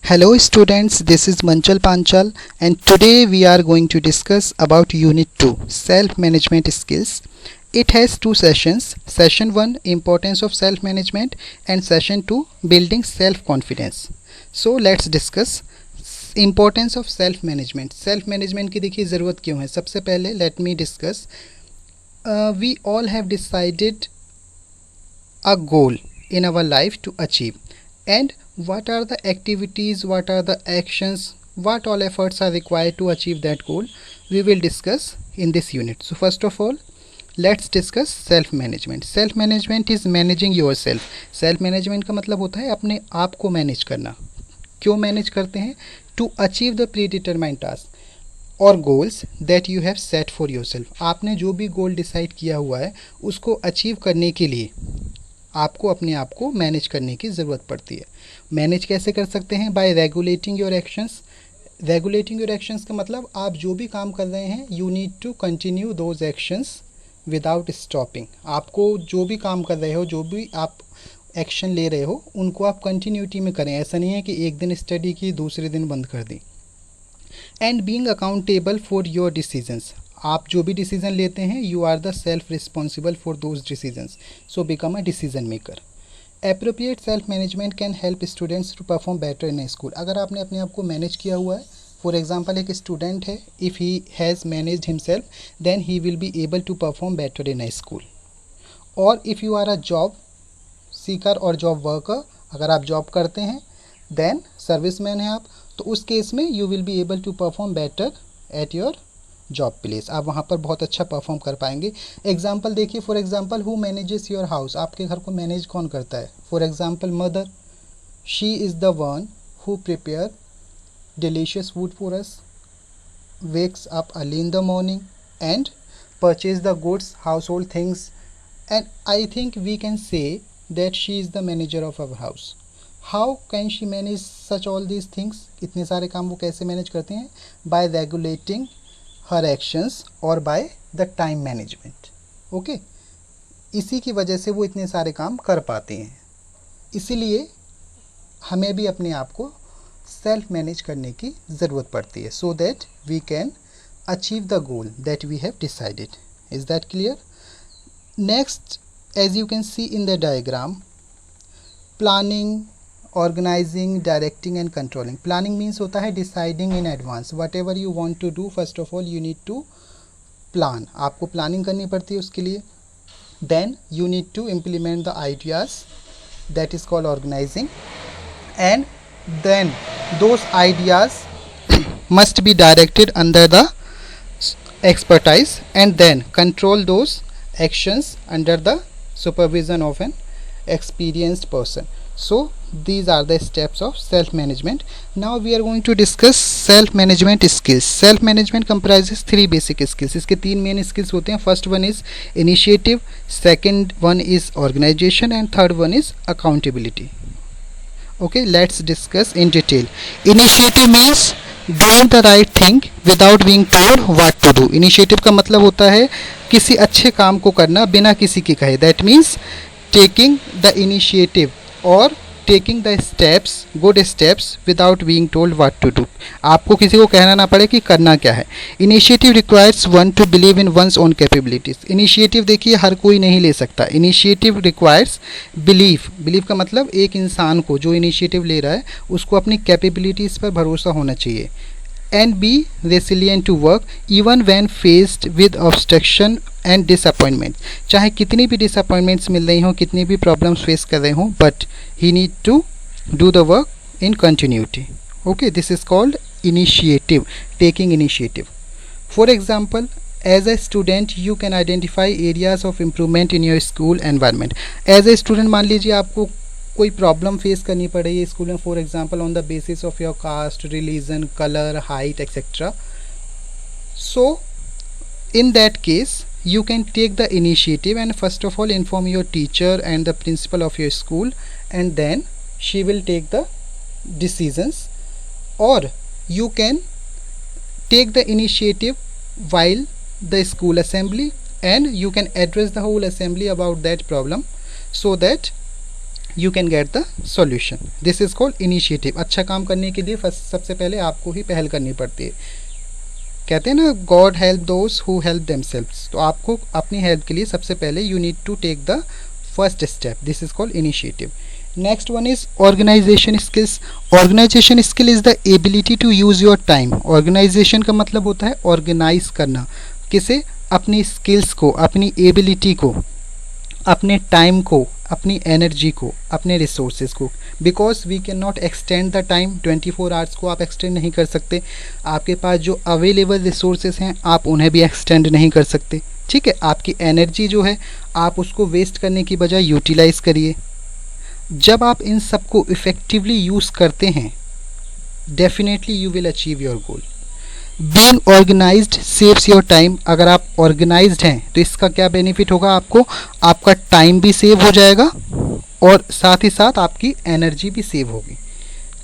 Hello students, this is Manchal Panchal and today we are going to discuss about Unit 2 Self-Management Skills. It has two sessions. Session 1 Importance of Self-Management and Session 2 Building Self-Confidence. So let's discuss Importance of Self-Management. Self-Management की देखिए ज़रूरत क्यों है. सबसे पहले let me discuss. We all have decided a goal in our life to achieve, and what are the activities, what are the actions, what all efforts are required to achieve that goal, we will discuss in this unit. So first of all, let's discuss self management. Self management is managing yourself. Self management का मतलब होता है अपने आप को manage करना. क्यों manage करते हैं? To achieve the predetermined task और goals that you have set for your self. आपने जो भी गोल डिसाइड किया हुआ है उसको अचीव करने के लिए आपको अपने आप को मैनेज करने की ज़रूरत पड़ती है. मैनेज कैसे कर सकते हैं? By regulating your actions. Regulating your actions का मतलब आप जो भी काम कर रहे हैं you need to continue those actions without stopping. आपको जो भी काम कर रहे हो, जो भी आप एक्शन ले रहे हो, उनको आप कंटिन्यूटी में करें. ऐसा नहीं है कि एक दिन स्टडी की दूसरे दिन बंद कर दी. And being accountable for your decisions. आप जो भी डिसीजन लेते हैं you are the self responsible for those decisions. So become a decision maker. Appropriate self management can help students to perform better in school. अगर आपने अपने आप को मैनेज किया हुआ है, फॉर एग्जाम्पल एक स्टूडेंट है, if he has managed himself then he will be able to perform better in school. और if you are a job seeker और जॉब वर्कर, अगर आप जॉब करते हैं देन सर्विसमैन हैं आप, तो उस केस में you will be able to perform better at your job place. आप वहाँ पर बहुत अच्छा परफॉर्म कर पाएंगे. एग्जाम्पल देखिए, for example who manages your house. आपके घर को मैनेज कौन करता है? For example mother. She is the one who prepare delicious food for us, wakes up early in the morning and purchase the goods, household things, and I think we can say that she is the manager of our house. How can she manage such all these things? इतने सारे काम वो कैसे manage करते हैं? By regulating her actions और by the time management. Okay, इसी की वजह से वो इतने सारे काम कर पाते हैं. इसीलिए हमें भी अपने आप को सेल्फ मैनेज करने की ज़रूरत पड़ती है, so that we can achieve the goal that we have decided. Is that clear? Next, as you can see in the diagram, planning, organizing, directing and controlling. Planning means होता है deciding in advance. Whatever you want to do, first of all you need to plan. आपको planning करनी पड़ती है उसके लिए. Then you need to implement the ideas, that is called organizing, and then those ideas must be directed under the expertise and then control those actions under the supervision of an experienced person. So these are the steps of self management. Now we are going to discuss self management skills. Self management comprises three basic skills. इसके तीन main skills होते हैं. First one is initiative, second one is organization and third one is accountability. Okay, let's discuss in detail. Initiative means doing the right thing without being told what to do. Initiative का मतलब होता है किसी अच्छे काम को करना बिना किसी के कहे. That means taking the initiative or taking the steps, good steps without being told what to do. आपको किसी को कहना ना पड़े कि करना क्या है. Initiative requires one to believe in one's own capabilities. Initiative देखिए हर कोई नहीं ले सकता. Initiative requires belief. Belief का मतलब एक इंसान को जो initiative ले रहा है उसको अपनी capabilities पर भरोसा होना चाहिए. And be resilient to work even when faced with obstruction and disappointment. चाहे कितनी भी disappointments मिल रही हों, कितनी भी problems face कर रहे हों, but he need to do the work in continuity. Okay, this is called initiative, taking initiative. For example, as a student you can identify areas of improvement in your school environment. As a student मान लीजिए आपको कोई problem face करनी पड़ रही है school में, for example on the basis of your cast, religion, colour, height etcetera. So in that case you can take the initiative and first of all inform your teacher and the principal of your school, and then she will take the decisions. Or you can take the initiative while the school assembly and you can address the whole assembly about that problem, so that you can get the solution. This is called initiative. अच्छा काम करने के लिए सबसे पहले आपको ही पहल करनी पड़ती है. कहते हैं ना, God help those who help themselves. तो आपको अपनी हेल्प के लिए सबसे पहले you need to take the first step. This is called initiative. Next one is organization skills. Organization skill is the ability to use your time. Organization का मतलब होता है organize करना. किसे? अपनी स्किल्स को, अपनी एबिलिटी को, अपने टाइम को, अपनी एनर्जी को, अपने रिसोर्सेज को. Because we can not extend the time. 24 hours को आप एक्सटेंड नहीं कर सकते. आपके पास जो अवेलेबल रिसोर्सेज हैं आप उन्हें भी एक्सटेंड नहीं कर सकते. ठीक है, आपकी एनर्जी जो है आप उसको वेस्ट करने की बजाय यूटिलाइज करिए. जब आप इन सब को इफ़ेक्टिवली यूज़ करते हैं, definitely you will achieve your goal. Being organised saves your time. अगर आप ऑर्गेनाइज्ड हैं तो इसका क्या बेनिफिट होगा आपको? आपका टाइम भी सेव हो जाएगा और साथ ही साथ आपकी एनर्जी भी सेव होगी.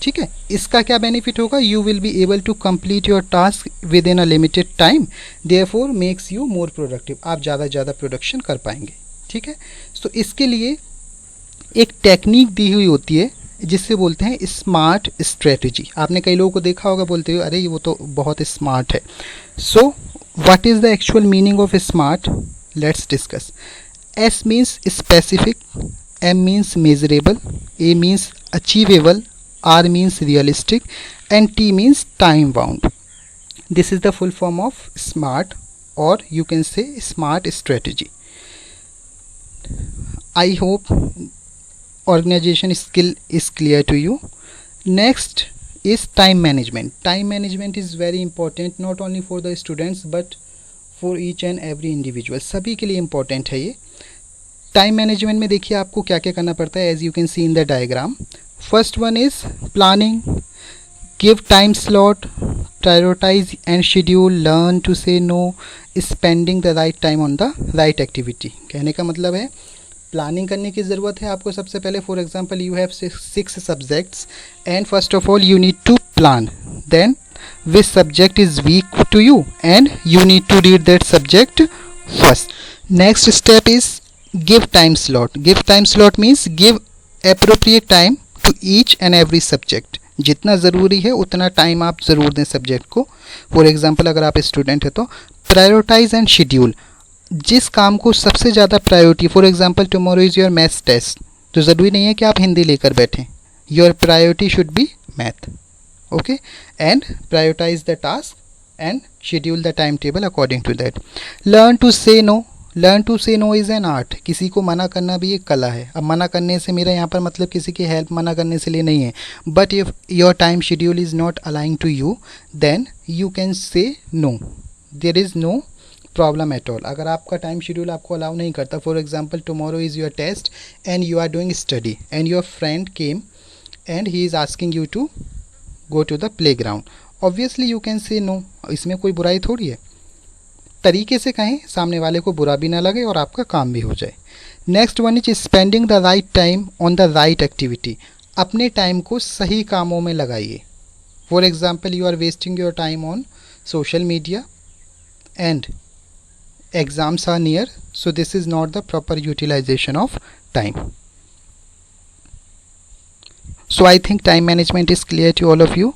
ठीक है, इसका क्या बेनिफिट होगा? You will be able to complete your task within a limited time, therefore makes you more productive. आप ज़्यादा से ज़्यादा प्रोडक्शन कर पाएंगे. ठीक है, तो इसके लिए एक टेक्निक दी हुई होती है जिससे बोलते हैं स्मार्ट स्ट्रेटजी. आपने कई लोगों को देखा होगा बोलते हुए, अरे वो तो बहुत स्मार्ट है. So what is the actual meaning of smart? Let's discuss. S means specific, M means measurable, A means achievable, R means realistic and T means time bound. This is the full form of smart, और you can say smart strategy. I hope organization skill is clear to you. Next is time management. Time management is very important not only for the students but for each and every individual. सभी के लिए important है ये. Time management में देखिए आपको क्या क्या करना पड़ता है, as you can see in the diagram. First one is planning, give time slot, prioritise and schedule, learn to say no, spending the right time on the right activity. कहने का मतलब है प्लानिंग करने की ज़रूरत है आपको. सबसे पहले for example you have 6 subjects and first of all you need to plan. Then which subject is weak to you and you need to read that subject first. Next step is give time slot. Give time slot means give appropriate time to each and every subject. जितना ज़रूरी है उतना time आप ज़रूर दें subject को. For example अगर आप स्टूडेंट है तो प्रायोरिटाइज एंड शेड्यूल. जिस काम को सबसे ज़्यादा priority, for example tomorrow is your maths test, तो ज़रूरी नहीं है कि आप हिंदी लेकर बैठें. Your priority should be math. Okay, and prioritise the task and schedule the time table according to that. Learn to say no. Learn to say no is an art. किसी को मना करना भी एक कला है. अब मना करने से मेरा यहाँ पर मतलब किसी की हेल्प मना करने से लिए नहीं है. But if your time schedule is not aligning to you then you can say no. There is no problem at all. अगर आपका टाइम शेड्यूल आपको अलाउ नहीं करता, for example tomorrow is your test and you are doing study and your friend came and he is asking you to go to the playground, obviously you can say no. इसमें कोई बुराई थोड़ी है. तरीके से कहें, सामने वाले को बुरा भी ना लगे और आपका काम भी हो जाए. Next one is spending the right time on the right activity. अपने टाइम को सही कामों में लगाइए. For example you are wasting your time on social media and exams are near, so this is not the proper utilization of time. So I think time management is clear to all of you.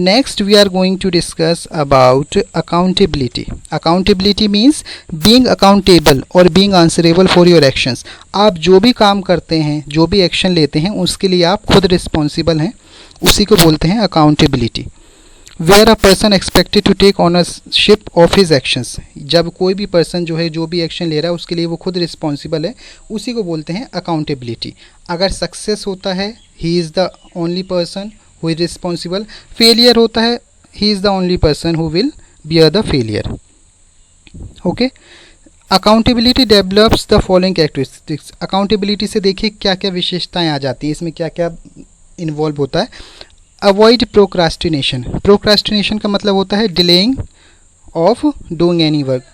Next we are going to discuss about accountability. Accountability means being accountable or being answerable for your actions. आप जो भी काम करते हैं, जो भी action लेते हैं, उसके लिए आप खुद रिस्पॉन्सिबल हैं. उसी को बोलते हैं accountability. Where a person expected to take ownership of his actions. जब कोई भी पर्सन जो है जो भी एक्शन ले रहा है उसके लिए वो खुद रिस्पॉन्सिबल है, उसी को बोलते हैं अकाउंटेबिलिटी. अगर सक्सेस होता है he is the only person who is responsible. Failure होता है he is the only person who will bear the failure. Okay, accountability develops the following characteristics. Accountability से देखिए क्या क्या विशेषताएँ आ जाती हैं, इसमें क्या क्या इन्वॉल्व होता है. Avoid procrastination. प्रोक्रास्टिनेशन का मतलब होता है delaying of doing any work.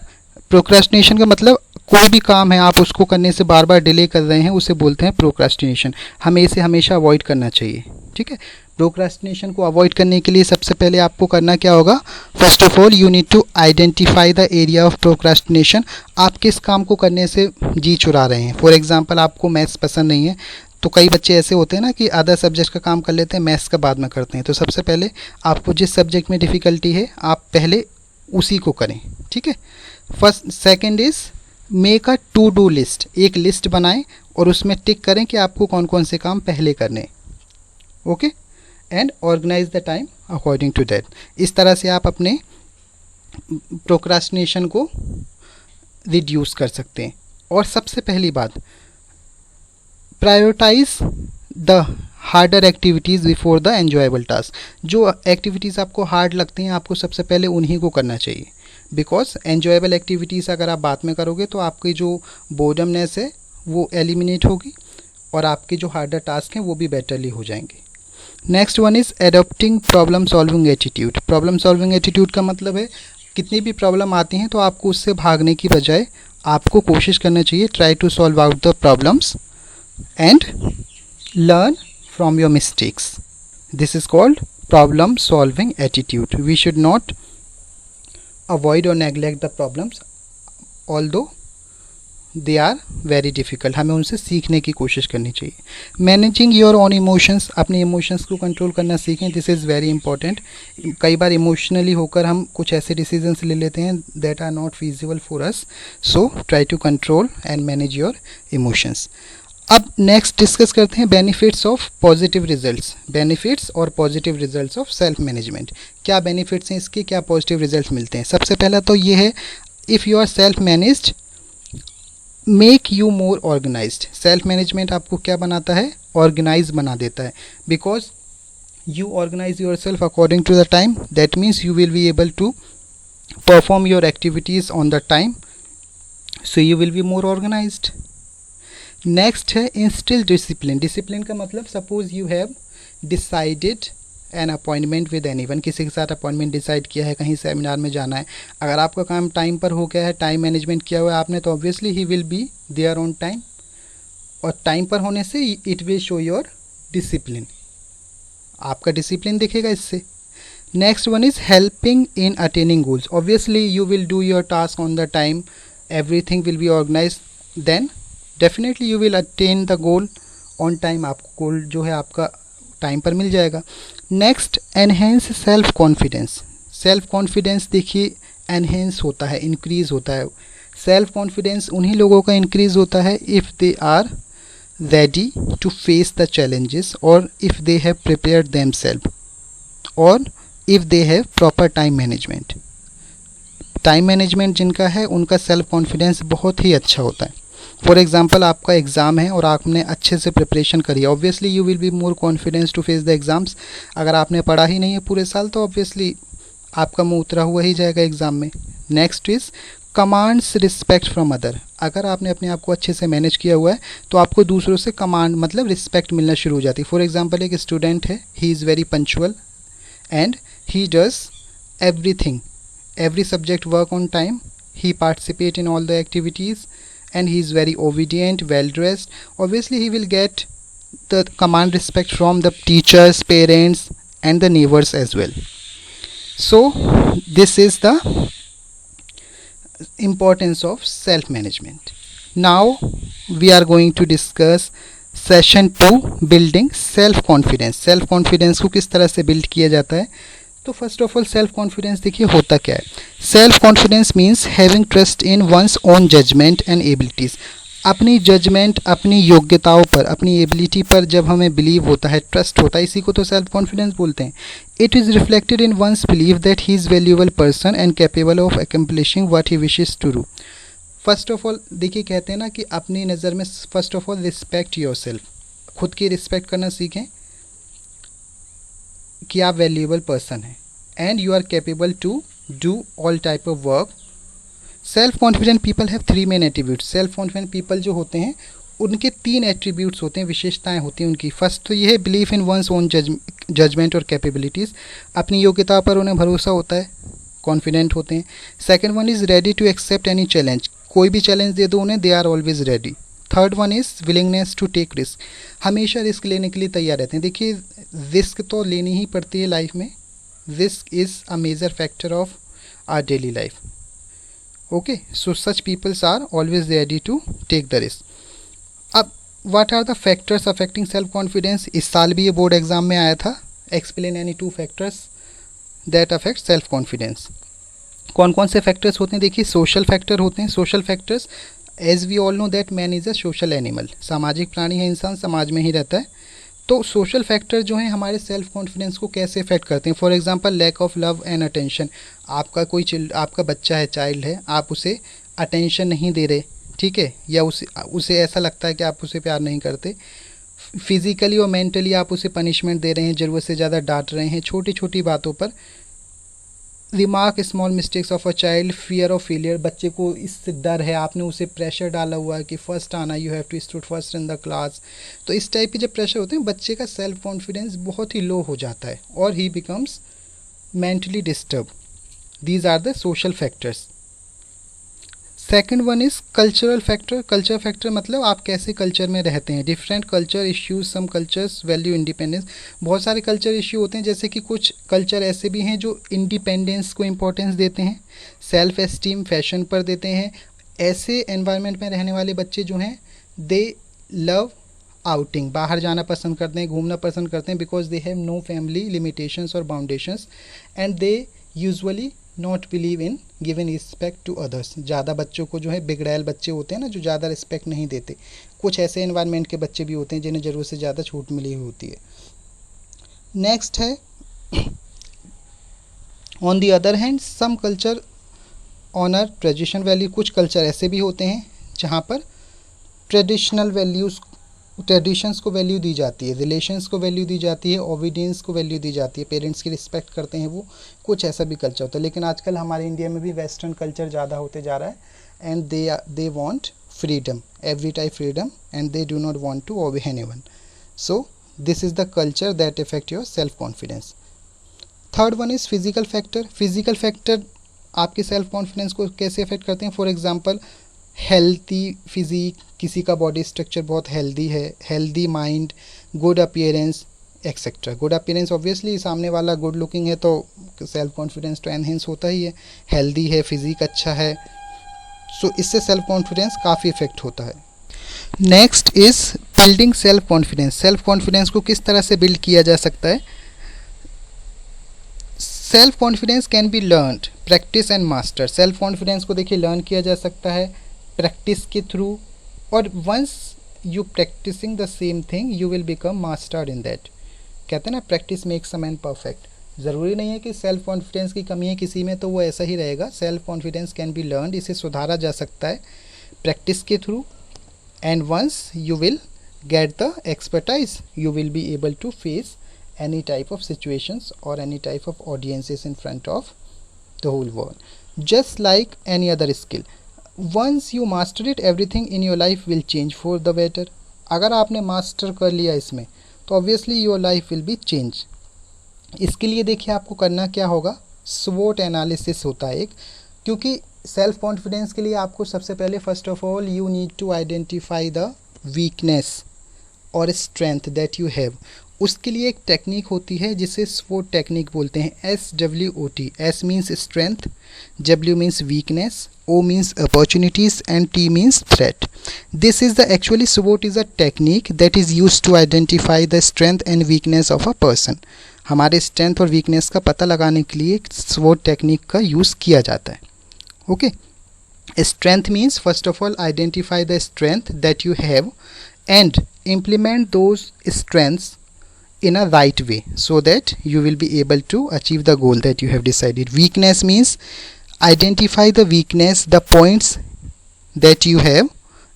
Procrastination का मतलब कोई भी काम है आप उसको करने से बार बार डिले कर रहे हैं, उसे बोलते हैं प्रोक्रास्टिनेशन. हमें इसे हमेशा अवॉइड करना चाहिए. ठीक है, प्रोक्रास्टिनेशन को अवॉइड करने के लिए सबसे पहले आपको करना क्या होगा? First of all you need to identify the area of procrastination. आप किस काम को करने से जी चुरा रहे हैं. फॉर एग्जांपल आपको मैथ्स पसंद नहीं है तो कई बच्चे ऐसे होते हैं ना कि अदर सब्जेक्ट का काम कर लेते हैं, मैथ्स का बाद में करते हैं। तो सबसे पहले आपको जिस सब्जेक्ट में डिफ़िकल्टी है आप पहले उसी को करें, ठीक है। First second is make a to do list, एक लिस्ट बनाएं और उसमें टिक करें कि आपको कौन कौन से काम पहले करने, okay. And organise the time according to that. इस तरह से आप अपने प्रोक्रास्टिनेशन को रिड्यूस कर सकते हैं। और सबसे पहली बात, prioritise the harder activities before the enjoyable task. जो एक्टिविटीज़ आपको हार्ड लगती हैं आपको सबसे पहले उन्हीं को करना चाहिए, बिकॉज एन्जॉयबल एक्टिविटीज़ अगर आप बाद में करोगे तो आपकी जो बोर्डमनेस है वो एलिमिनेट होगी और आपके जो हार्डर टास्क हैं वो भी बेटरली हो जाएंगे। Next one is adopting problem solving attitude. Problem solving attitude का मतलब है कितनी भी प्रॉब्लम आती हैं तो आपको उससे भागने की बजाय आपको कोशिश करना चाहिए try to solve out the problems and learn from your mistakes. This is called problem solving attitude. We should not avoid or neglect the problems although they are very difficult. हमें उनसे सीखने की कोशिश करनी चाहिए। मैनेजिंग योर ओन इमोशंस, अपने emotions को control करना सीखें। This is very important. कई बार इमोशनली होकर हम कुछ ऐसे डिसीजंस ले लेते हैं that are not feasible for us, so try to control and manage your emotions. अब नेक्स्ट डिस्कस करते हैं benefits of positive results. Benefits और positive results of self management. क्या बेनिफिट्स हैं इसके, क्या पॉजिटिव रिजल्ट्स मिलते हैं। सबसे पहला तो ये है, if you are self managed make you more organised. Self management आपको क्या बनाता है, ऑर्गेनाइज बना देता है। Because you organise yourself according to the time, that means you will be able to perform your activities on the time, so you will be more organised. Next है instil discipline. Discipline का मतलब suppose you have decided an appointment with anyone, किसी के साथ appointment decide किया है, कहीं seminar में जाना है। अगर आपका काम टाइम पर हो गया है, टाइम मैनेजमेंट किया हुआ है आपने, तो obviously he will be there on time, और टाइम पर होने से it will show your discipline, आपका डिसिप्लिन दिखेगा इससे। Next one is helping in attaining goals. Obviously you will do your task on the time, everything will be organise, then definitely you will attain the goal on time. आपको goal जो है आपका time पर मिल जाएगा। Next, enhance self confidence. Self confidence देखिए enhance होता है, इंक्रीज़ होता है। सेल्फ कॉन्फिडेंस उन्हीं लोगों का इंक्रीज़ होता है if they are ready to face the challenges, और if they have prepared themselves, और if they have proper time management. Time management जिनका है उनका सेल्फ कॉन्फिडेंस बहुत ही अच्छा होता है। फॉर एग्जाम्पल आपका एग्ज़ाम है और आपने अच्छे से प्रिपरेशन करी है, obviously you will be more confidence to face the exams. अगर आपने पढ़ा ही नहीं है पूरे साल तो ऑब्वियसली आपका मुँह उतरा हुआ ही जाएगा एग्ज़ाम में। Next is commands respect from other. अगर आपने अपने आप को अच्छे से मैनेज किया हुआ है तो आपको दूसरों से कमांड मतलब रिस्पेक्ट मिलना शुरू हो जाती है। फॉर एग्जाम्पल एक स्टूडेंट है, he is very punctual and he does everything, every subject work on time, he participate in all the activities, and he is very obedient, well dressed. Obviously he will get the command respect from the teachers, parents and the neighbors as well. So this is the importance of self management. Now we are going to discuss session 2, building self confidence. self confidence को किस तरह से build किया जाता है। तो first of all self confidence देखिए होता क्या है। Self confidence means having trust in one's own judgement and abilities. अपनी जजमेंट, अपनी योग्यताओं पर, अपनी एबिलिटी पर जब हमें बिलीव होता है, ट्रस्ट होता है, इसी को तो सेल्फ कॉन्फिडेंस बोलते हैं। It is reflected in one's believe that he is valuable person and capable of accomplishing what he wishes to do. First of all देखिए कहते हैं ना कि अपनी नज़र में first of all respect yourself, खुद की रिस्पेक्ट करना सीखें कि आप वैल्यूएबल पर्सन हैं and you are capable to do all type of work. Self confident people have 3 main attributes. Self confident people जो होते हैं उनके 3 एट्रीब्यूट्स होते हैं, विशेषताएं होती हैं उनकी। फर्स्ट तो ये है believe in one's own judgement और कैपेबिलिटीज़, अपनी योग्यता पर उन्हें भरोसा होता है, कॉन्फिडेंट होते हैं। Second one is ready to accept any challenge, कोई भी चैलेंज दे दो उन्हें, they are always ready. Third one is willingness to take risk, हमेशा रिस्क लेने के लिए तैयार रहते हैं। देखिए रिस्क तो लेनी ही पड़ती है लाइफ में, risk is a major factor of our daily life. Okay, so such peoples are always ready to take the risk. अब what are the factors affecting self confidence, इस साल भी ये बोर्ड एग्जाम में आया था। Explain any 2 factors that affect self confidence. कौन कौन से फैक्टर्स होते हैं, देखिए सोशल फैक्टर होते हैं। Social factors, as we all know that man is a social animal, सामाजिक प्राणी है इंसान, समाज में ही रहता है। तो सोशल फैक्टर जो हैं हमारे सेल्फ कॉन्फिडेंस को कैसे इफेक्ट करते हैं। For example lack of love and attention, आपका बच्चा है, चाइल्ड है, आप उसे अटेंशन नहीं दे रहे, ठीक है, या उसे ऐसा लगता है कि आप उसे प्यार नहीं करते। फिजिकली और मेंटली आप उसे पनिशमेंट दे रहे हैं, ज़रूरत से ज़्यादा डांट रहे हैं छोटी छोटी बातों पर। Remark small mistakes of a child, fear of failure, बच्चे को इससे डर है, आपने उसे प्रेशर डाला हुआ है कि फर्स्ट आना, you have to stood first in the class. तो इस टाइप के जब प्रेशर होते हैं बच्चे का सेल्फ कॉन्फिडेंस बहुत ही लो हो जाता है और he becomes mentally disturb. These are the social factors. Second one is cultural factor. Culture factor मतलब आप कैसे कल्चर में रहते हैं। Different culture issues, some cultures value independence. बहुत सारे कल्चर इश्यू होते हैं, जैसे कि कुछ कल्चर ऐसे भी हैं जो इंडिपेंडेंस को इम्पोर्टेंस देते हैं, सेल्फ एस्टीम, फैशन पर देते हैं। ऐसे एनवायरनमेंट में रहने वाले बच्चे जो हैं दे लव आउटिंग, बाहर जाना पसंद करते हैं, घूमना पसंद करते हैं, because they have no family limitations और boundations and they usually not believe in given respect to others. ज़्यादा बच्चों को जो है बिगड़ैल बच्चे होते हैं ना, जो ज़्यादा रिस्पेक्ट नहीं देते। कुछ ऐसे एनवायरनमेंट के बच्चे भी होते हैं जिन्हें ज़रूरत से ज़्यादा छूट मिली हुई होती है। नेक्स्ट है on the other hand some culture honour traditional value. कुछ कल्चर ऐसे भी होते हैं जहाँ पर ट्रेडिशनल वैल्यूज़, ट्रेडिशंस को वैल्यू दी जाती है, रिलेशंस को वैल्यू दी जाती है, ओबीडियंस को वैल्यू दी जाती है, पेरेंट्स की रिस्पेक्ट करते हैं वो। कुछ ऐसा भी कल्चर होता है। लेकिन आजकल हमारे इंडिया में भी वेस्टर्न कल्चर ज़्यादा होते जा रहा है and they want freedom, every type freedom, and they do not want to obey anyone. So this is the culture that effect your self confidence. Third one is physical factor. Physical factor आपके self confidence को कैसे effect करते हैं। For example healthy physique, किसी का body structure बहुत healthy है, healthy mind, good appearance etcetera. Good appearance obviously सामने वाला गुड लुकिंग है तो सेल्फ कॉन्फिडेंस तो एनहेंस होता ही है, हेल्दी है, फिजिक अच्छा है, सो इससे सेल्फ कॉन्फिडेंस काफ़ी इफेक्ट होता है। Next is building self confidence. Self confidence को किस तरह से बिल्ड किया जा सकता है। Self confidence can be learned, practice and master. Self confidence को देखिए लर्न किया जा सकता है प्रैक्टिस के थ्रू, और once you practising the same thing you will become mastered in that. कहते हैं ना practice makes a man perfect. ज़रूरी नहीं है कि सेल्फ कॉन्फिडेंस की कमी है किसी में तो वो ऐसा ही रहेगा। Self confidence can be learned, इसे सुधारा जा सकता है प्रैक्टिस के through, and once you will get the expertise you will be able to face any type of situations or any type of audiences in front of the whole world. Just like any other skill, once you master it everything in your life will change for the better. अगर आपने master कर लिया इसमें तो obviously your life will be change. इसके लिए देखिए आपको करना क्या होगा, SWOT एनालिसिस होता है एक, क्योंकि सेल्फ कॉन्फिडेंस के लिए आपको सबसे पहले first of all you need to identify the weakness और स्ट्रेंथ दैट यू हैव। उसके लिए एक टेक्निक होती है जिसे SWOT टेक्निक बोलते हैं, SWOT। S means strength, W means weakness, O means opportunities and T means threat. This is the actually SWOT is a technique that is use to identify the strength and weakness of a person. हमारे strength और weakness का पता लगाने के लिए SWOT technique का use किया जाता है। Okay, strength means first of all identify the strength that you have and implement those strengths in a right way so that you will be able to achieve the goal that you have decided. Weakness means identify the weakness, the points that you have,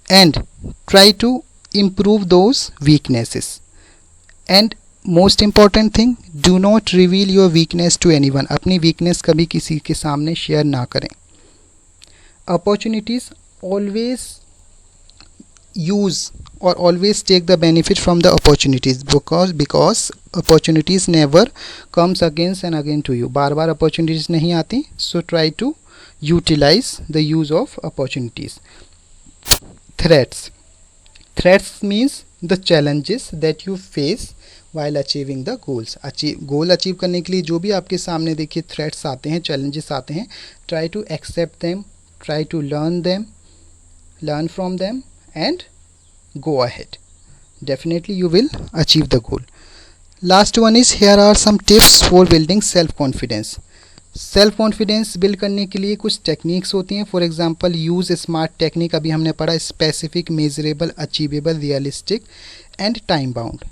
and try to improve those weaknesses. And most important thing, do not reveal your weakness to anyone. अपनी weakness कभी किसी के सामने share ना करें. Opportunities, always use or always take the benefit from the opportunities because opportunities never comes again and again to you. Bar bar opportunities नहीं आती, so try to utilize the use of opportunities. Threats means the challenges that you face while achieving the goals. Goal achieve करने के लिए जो भी आपके सामने देखिए threats आते हैं, challenges आते हैं, try to accept them, try to learn from them and go ahead. definitely you will achieve the goal. Last one is, here are some tips for building self confidence. Self confidence build करने के लिए कुछ techniques होती हैं. For example use smart technique, अभी हमने पढ़ा, specific, measurable, achievable, realistic and time bound.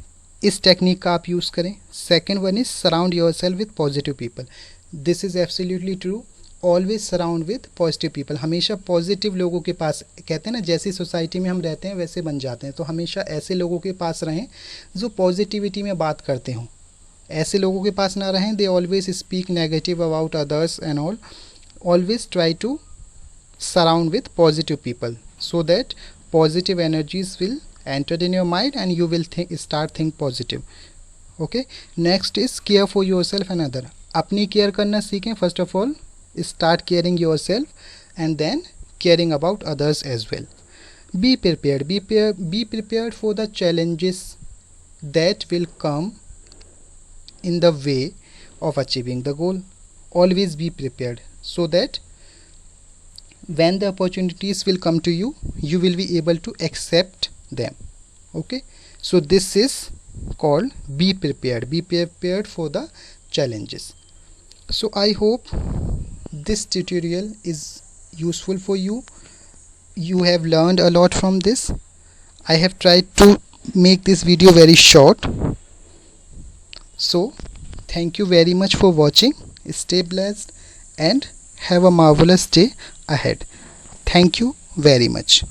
इस टेक्निक का आप यूज़ करें. Second one is surround your self with positive people. This is absolutely true. Always surround with positive people. हमेशा positive लोगों के पास, कहते हैं ना जैसी सोसाइटी में हम रहते हैं वैसे बन जाते हैं, तो हमेशा ऐसे लोगों के पास रहें जो पॉजिटिविटी में बात करते हों. ऐसे लोगों के पास ना रहें, they always speak negative about others and all. Always try to surround with positive people so that positive energies will enter in your mind and you will start think positive. Okay, next is care for yourself and other. अपनी care करना सीखें. First of all start caring yourself and then caring about others as well. Be prepared. Be prepared for the challenges that will come in the way of achieving the goal. Always be prepared so that when the opportunities will come to you, you will be able to accept them. Okay, so this is called be prepared. Be prepared for the challenges. So I hope this tutorial is useful for you. You have learned a lot from this. I have tried to make this video very short. So thank you very much for watching. Stay blessed and have a marvelous day ahead. Thank you very much.